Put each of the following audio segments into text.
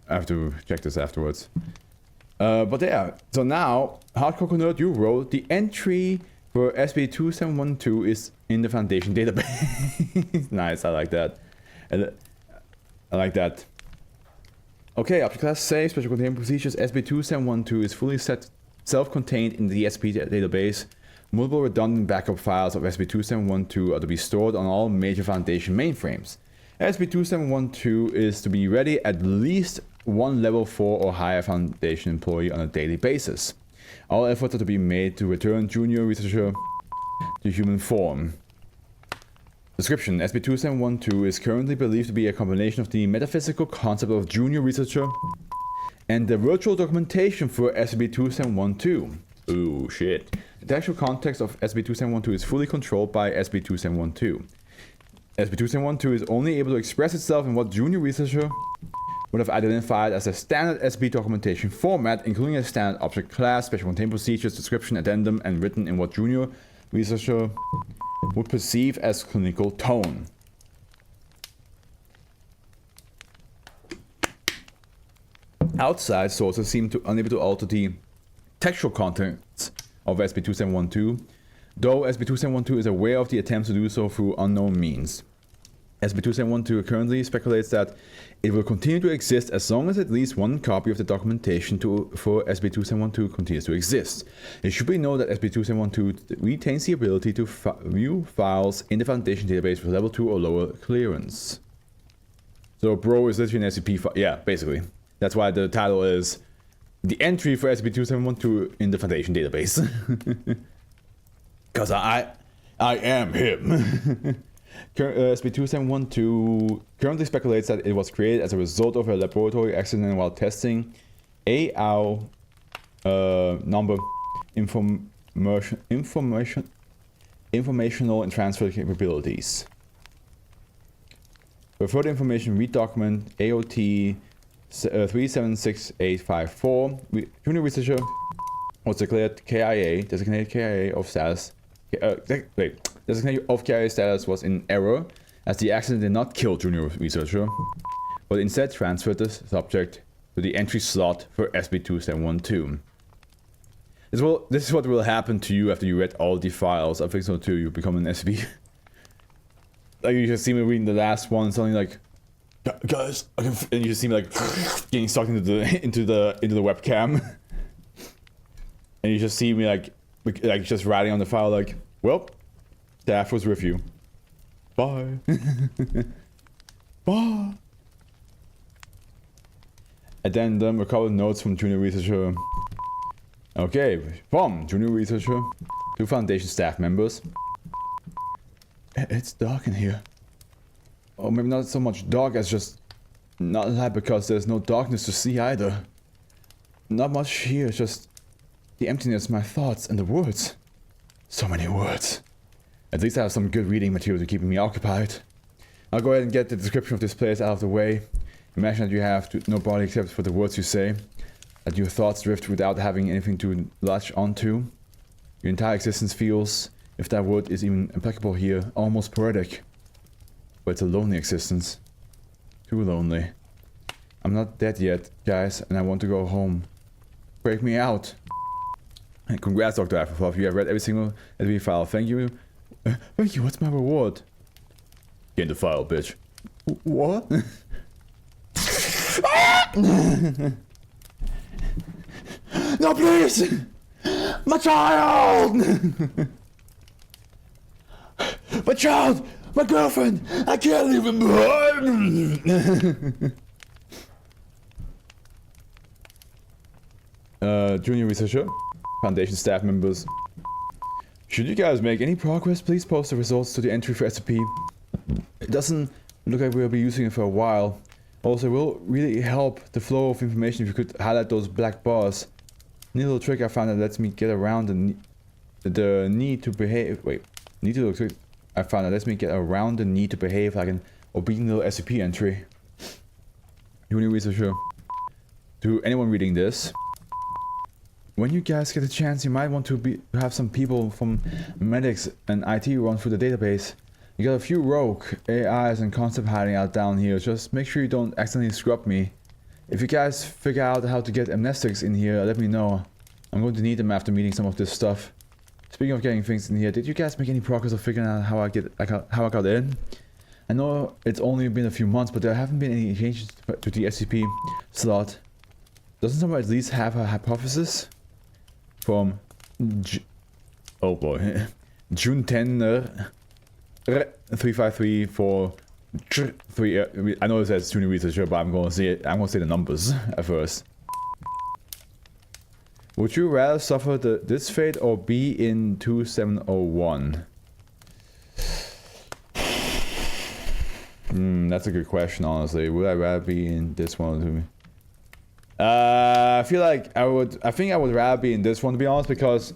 I have to check this afterwards. But yeah, so now, Hardcore Nerd, you wrote the entry for SCP-2712 is in the Foundation database. Nice, I like that. I like that. Okay, object class safe, special containment procedures. SCP-2712 is fully self-contained in the SCP database. Multiple redundant backup files of SCP-2712 are to be stored on all major Foundation mainframes. SCP-2712 is to be ready at least one level 4 or higher Foundation employee on a daily basis. All efforts are to be made to return junior researcher to human form. Description: SCP-2712 is currently believed to be a combination of the metaphysical concept of junior researcher and the virtual documentation for SCP-2712. Ooh, shit. The actual context of SCP-2712 is fully controlled by SCP-2712. SCP-2712 is only able to express itself in what junior researcher would have identified as a standard SCP documentation format, including a standard object class, special containment procedures, description, addendum, and written in what junior researcher would perceive as clinical tone. Outside sources seem unable to alter the textual contents of SCP-2712, though SCP-2712 is aware of the attempts to do so through unknown means. SCP-2712 currently speculates that it will continue to exist as long as at least one copy of the documentation for SCP-2712 continues to exist. It should be noted that SCP-2712 retains the ability to view files in the Foundation database with level 2 or lower clearance. So bro is literally an SCP file. Yeah, basically. That's why the title is the entry for SCP-2712 in the Foundation database. Cause I am him. SCP-2712 currently speculates that it was created as a result of a laboratory accident while testing AL number informational and transfer capabilities. For further information, read document AOT 376854. Junior researcher was declared KIA, designated KIA of status. Designation of KIA status was in error, as the accident did not kill junior researcher, but instead transferred the subject to the entry slot for SCP-2712. This is what will happen to you after you read all the files. I think so too. You become an SCP. Like you just see me reading the last one, something like, guys, and you just see me like getting sucked into the webcam, and you just see me like just writing on the file like, well, staff was with you. Bye. Bye. Addendum, recovered notes from junior researcher. Okay, from junior researcher to Foundation staff members. It's dark in here. Or maybe not so much dark as just not light, because there's no darkness to see either. Not much here, just the emptiness, my thoughts, and the words. So many words. At least I have some good reading material to keep me occupied. I'll go ahead and get the description of this place out of the way. Imagine that you have no body except for the words you say. That your thoughts drift without having anything to latch onto. Your entire existence feels, if that word is even applicable here, almost poetic. But it's a lonely existence. Too lonely. I'm not dead yet, guys, and I want to go home. Break me out. And congrats, Dr. AfroFluff. You have read every single SCP file. Thank you. Thank you. What's my reward? Get in the file, bitch. What? No, please! My child! My child! My girlfriend! I can't leave him behind! Junior researcher, Foundation staff members. Should you guys make any progress, please post the results to the entry for SCP. It doesn't look like we'll be using it for a while. Also, it will really help the flow of information if you could highlight those black bars. Neat little trick I found that lets me get around the need to behave. Wait, neat little trick I found that lets me get around the need to behave like an obedient little SCP entry. Junior researcher. To anyone reading this, when you guys get a chance, you might want to have some people from medics and IT run through the database. You got a few rogue AIs and concept hiding out down here. Just make sure you don't accidentally scrub me. If you guys figure out how to get amnestics in here, let me know. I'm going to need them after meeting some of this stuff. Speaking of getting things in here, did you guys make any progress of figuring out how I got in? I know it's only been a few months, but there haven't been any changes to the SCP slot. Doesn't someone at least have a hypothesis? From oh boy, June 10 353 for 3. I know it says junior researcher, but I'm gonna say it. I'm gonna say the numbers at first. Would you rather suffer this fate or be in 2701? That's a good question, honestly. Would I rather be in this one? I feel like I think I would rather be in this one, to be honest, because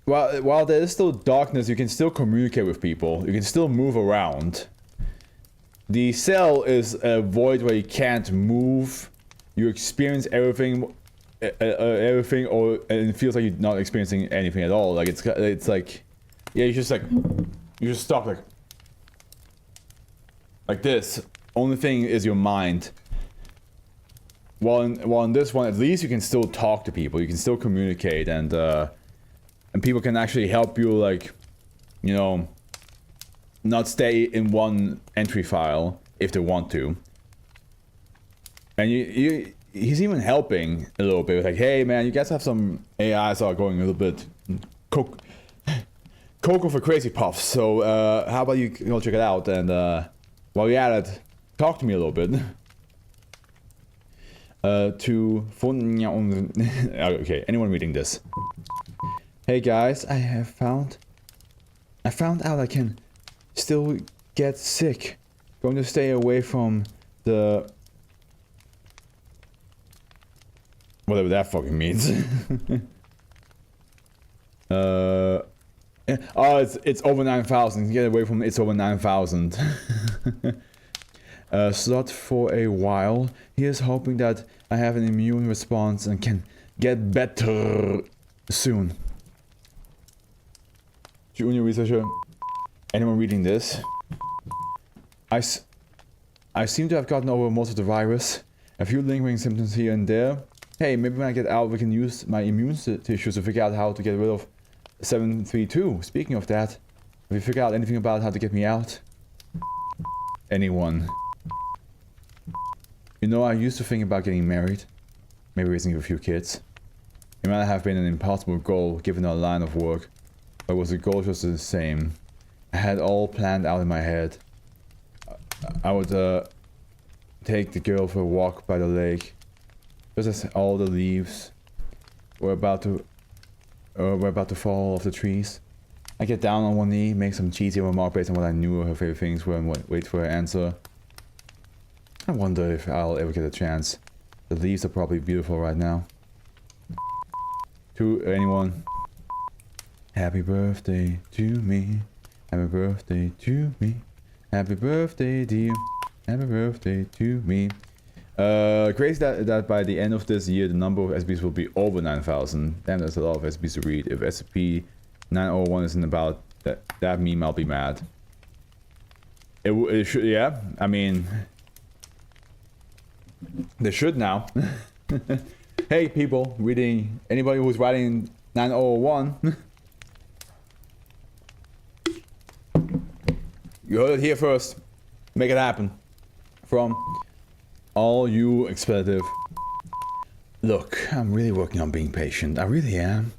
while there is still darkness, you can still communicate with people. You can still move around. The cell is a void where you can't move. You experience everything, and it feels like you're not experiencing anything at all. Like it's like, yeah, you just stop like this. Only thing is your mind. While in this one, at least you can still talk to people. You can still communicate, and people can actually help you, like, you know, not stay in one entry file if they want to. And he's even helping a little bit. Like, hey man, you guys have some AIs are going a little bit cocoa for crazy puffs. So how about you go check it out, and while you're at it, talk to me a little bit. Okay, anyone reading this? Hey guys, I found out I can still get sick. Going to stay away from the whatever that fucking means. Oh, it's over 9,000. Get away from it's over 9,000. Slot for a while. He is hoping that I have an immune response and can get better soon. Junior researcher, anyone reading this? I seem to have gotten over most of the virus. A few lingering symptoms here and there. Hey, maybe when I get out we can use my immune tissues to figure out how to get rid of 732. Speaking of that, have you figured out anything about how to get me out? Anyone? You know, I used to think about getting married. Maybe raising a few kids. It might have been an impossible goal given our line of work. But was the goal just the same? I had all planned out in my head. I would take the girl for a walk by the lake. Just as all the leaves were about to fall off the trees. I get down on one knee, make some cheesy remark based on what I knew her favorite things were, and wait for her answer. I wonder if I'll ever get a chance. The leaves are probably beautiful right now. To anyone. Happy birthday to me. Happy birthday to me. Happy birthday, dear. Happy birthday to me. Crazy that by the end of this year, the number of SCPs will be over 9,000. Damn, that's a lot of SCPs to read. If SCP 901 isn't about that meme, I'll be mad. It should, yeah. I mean, they should now. Hey, people reading. Anybody who's writing 901. You heard it here first. Make it happen. From all you expletive. Look, I'm really working on being patient. I really am.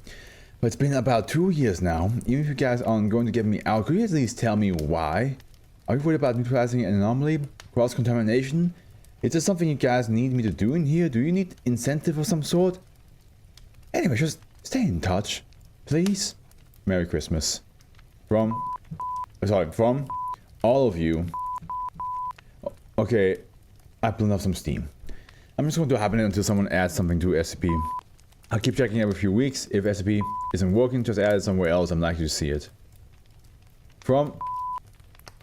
But it's been about 2 years now. Even if you guys aren't going to get me out, could you at least tell me why? Are you worried about neutralizing an anomaly? Cross-contamination? Is this something you guys need me to do in here? Do you need incentive of some sort? Anyway, just stay in touch. Please? Merry Christmas. From all of you. Okay, I blown up some steam. I'm just going to happen until someone adds something to SCP. I'll keep checking every few weeks. If SCP isn't working, just add it somewhere else. I'm likely to see it. From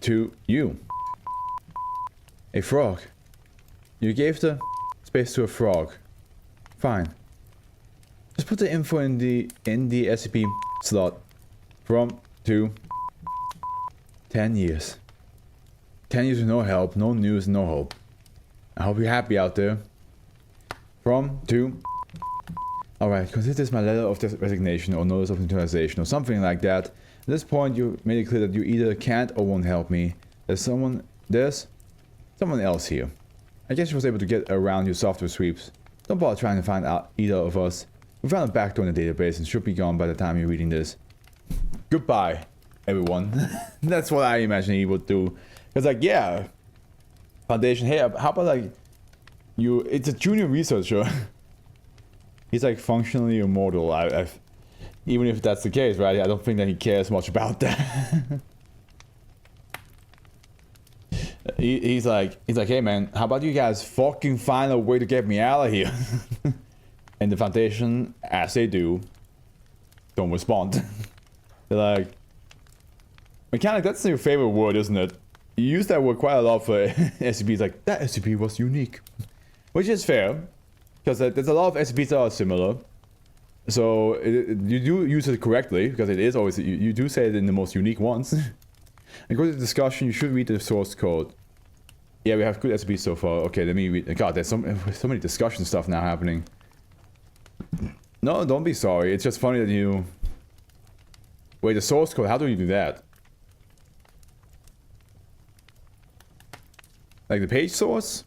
to you. A frog. You gave the space to a frog. Fine. Just put the info in the SCP slot. From to 10 years. 10 years with no help, no news, no hope. I hope you're happy out there. From, to... Alright, consider this my letter of resignation or notice of neutralization or something like that. At this point, you made it clear that you either can't or won't help me. There's someone else here. I guess you was able to get around your software sweeps. Don't bother trying to find out either of us. We found a backdoor in the database and should be gone by the time you're reading this. Goodbye, everyone. That's what I imagine he would do. Because like, yeah, Foundation, hey, how about like, it's a junior researcher. He's like functionally immortal. Even if that's the case, right? I don't think that he cares much about that. he's like, hey man, how about you guys fucking find a way to get me out of here? And the Foundation, as they do, don't respond. They're like, mechanic, that's your favorite word, isn't it? You use that word quite a lot for SCP. It's like, that SCP was unique. Which is fair. Because there's a lot of SCPs that are similar. So, you do use it correctly, because it is always, you do say it in the most unique ones. And go to the discussion, you should read the source code. Yeah, we have good SCPs so far. Okay, let me read. God, there's so many discussion stuff now happening. No, don't be sorry. It's just funny that you... Wait, the source code, how do you do that? Like the page source?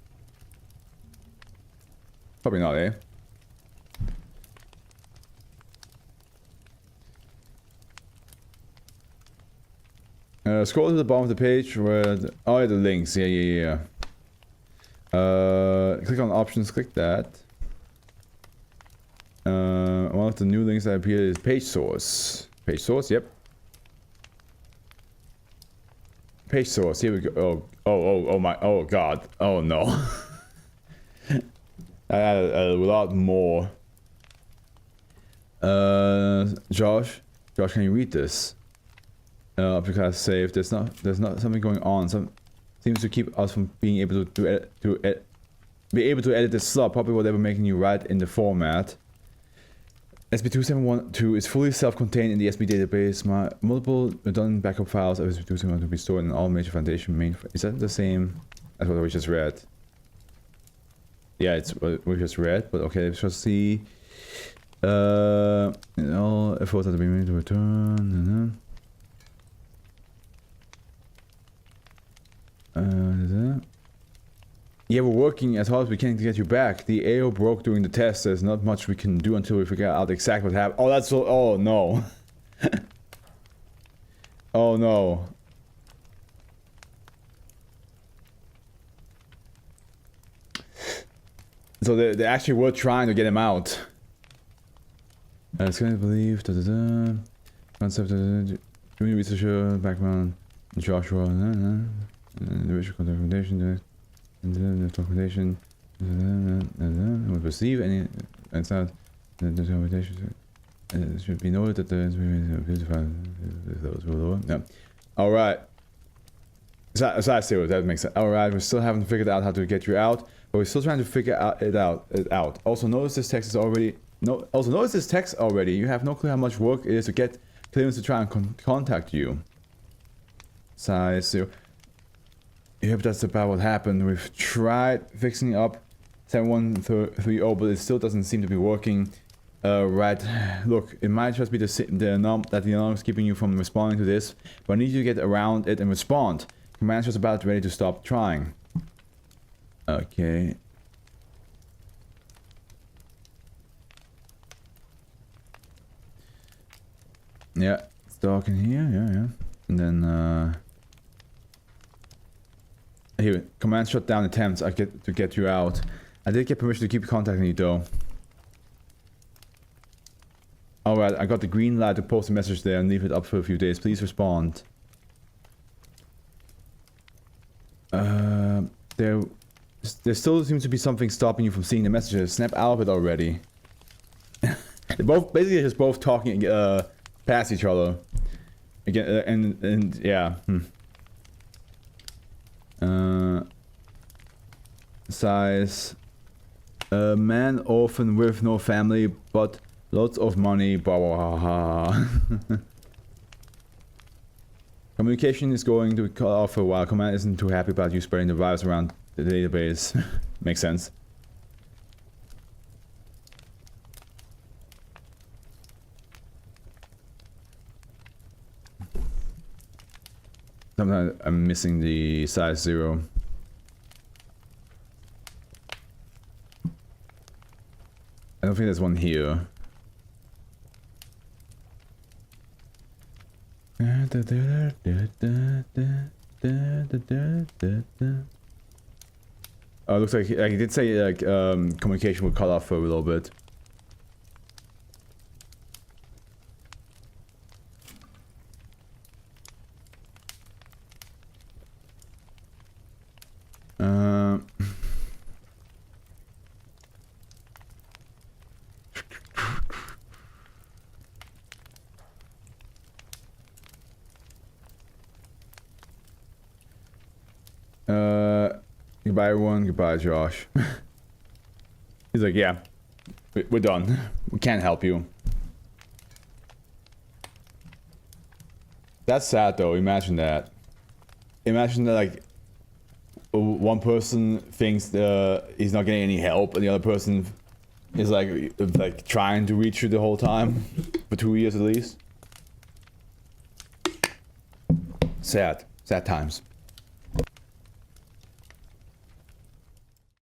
Probably not, eh? Scroll to the bottom of the page where... oh, yeah, the links. Yeah. Click on options, click that. One of the new links that appear is page source. Page source, yep. Page source, here we go. Oh my, oh god. Oh no. I added a lot more. Josh, can you read this? Because save. There's not something going on. Seems to keep us from being able to edit this slot. Probably whatever making you write in the format. SCP-2712 is fully self-contained in the SCP database. Multiple redundant backup files of SCP-2712 to be stored in all major Foundation main. Is that the same as what we just read? Yeah, it's what we just read. But okay, let's just see. All efforts have been made to return. Yeah, we're working as hard as we can to get you back. The AO broke during the test. There's not much we can do until we figure out exactly what happened. Oh, that's so. Oh no. Oh no. So they actually were trying to get him out. It's going to believe. Concept. Junior researcher background. Joshua. The visual recommendation. The documentation would receive any inside the documentation. It should be noted that those were lower. No. Alright. So I see what that makes sense. Alright, we still haven't figured out how to get you out, but we're still trying to figure it out. Also notice this text is already you have no clue how much work it is to get clearance to try and contact you. Size 0. Yep, that's about what happened. We've tried fixing up 7130, but it still doesn't seem to be working. Right. Look, it might just be the alarm is keeping you from responding to this, but I need you to get around it and respond. Command's just about ready to stop trying. Okay. Yeah, it's dark in here. Yeah. And then, here, command shut down attempts to get you out. I did get permission to keep contacting you though. Alright, I got the green light to post a message there and leave it up for a few days. Please respond. There still seems to be something stopping you from seeing the messages. Snap out of it already. They're both basically just both talking past each other. Again, and yeah. Size. A man orphan with no family, but lots of money. Blah blah blah. Communication is going to cut off for a while. Command isn't too happy about you spreading the virus around the database. Makes sense. Sometimes I'm missing the size 0. I don't think there's one here. Oh, it looks like he did say like communication would cut off for a little bit. Goodbye everyone, goodbye Josh. He's like, yeah, we're done. We can't help you. That's sad though, imagine that. Imagine that like, one person thinks he's not getting any help and the other person is like trying to reach you the whole time. For 2 years at least. Sad. Sad times.